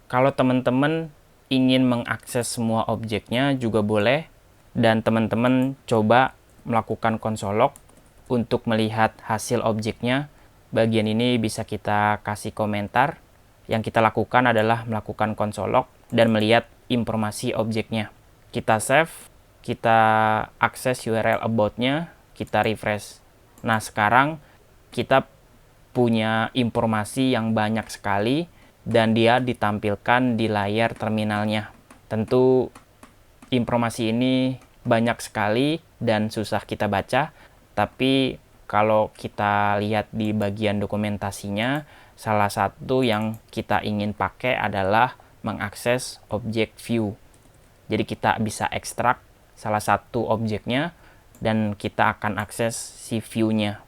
Kalau teman-teman ingin mengakses semua objeknya juga boleh, dan teman-teman coba melakukan console log untuk melihat hasil objeknya. Bagian ini bisa kita kasih komentar. Yang kita lakukan adalah melakukan console log dan melihat informasi objeknya. Kita save, kita akses URL about-nya, kita refresh. Nah, sekarang kita punya informasi yang banyak sekali dan dia ditampilkan di layar terminalnya. Tentu informasi ini banyak sekali dan susah kita baca, tapi kalau kita lihat di bagian dokumentasinya, salah satu yang kita ingin pakai adalah mengakses objek view. Jadi kita bisa ekstrak salah satu objeknya dan kita akan akses si view-nya.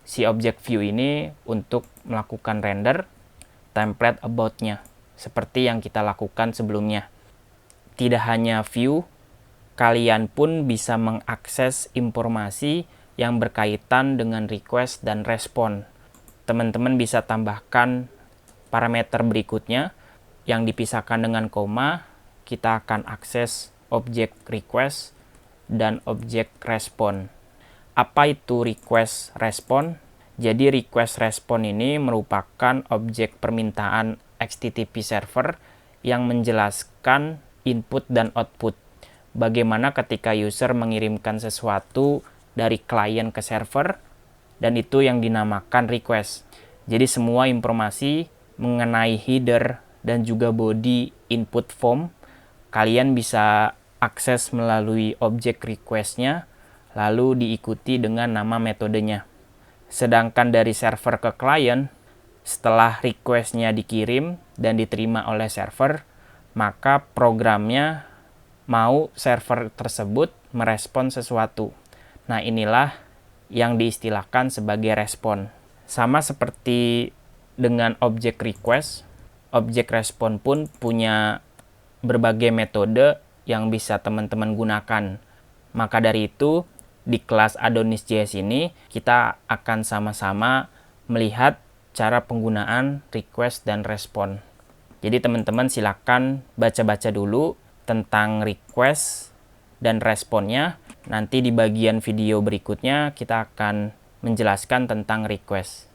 Si objek view ini untuk melakukan render template about-nya, seperti yang kita lakukan sebelumnya. Tidak hanya view, kalian pun bisa mengakses informasi yang berkaitan dengan request dan respon. Teman-teman bisa tambahkan parameter berikutnya yang dipisahkan dengan koma. Kita akan akses objek request dan objek respon. Apa itu request respon? Jadi request respon ini merupakan objek permintaan HTTP server yang menjelaskan input dan output. Bagaimana ketika user mengirimkan sesuatu dari klien ke server, dan itu yang dinamakan request. Jadi semua informasi mengenai header dan juga body input form, kalian bisa akses melalui objek request-nya, lalu diikuti dengan nama metodenya. Sedangkan dari server ke klien, setelah request-nya dikirim dan diterima oleh server, maka programnya mau server tersebut merespon sesuatu. Nah, inilah yang diistilahkan sebagai respon. Sama seperti dengan objek request, objek respon pun punya berbagai metode yang bisa teman-teman gunakan. Maka dari itu, di kelas Adonis.js ini, kita akan sama-sama melihat cara penggunaan request dan respon. Jadi teman-teman silakan baca-baca dulu tentang request dan responnya. Nanti di bagian video berikutnya kita akan menjelaskan tentang request.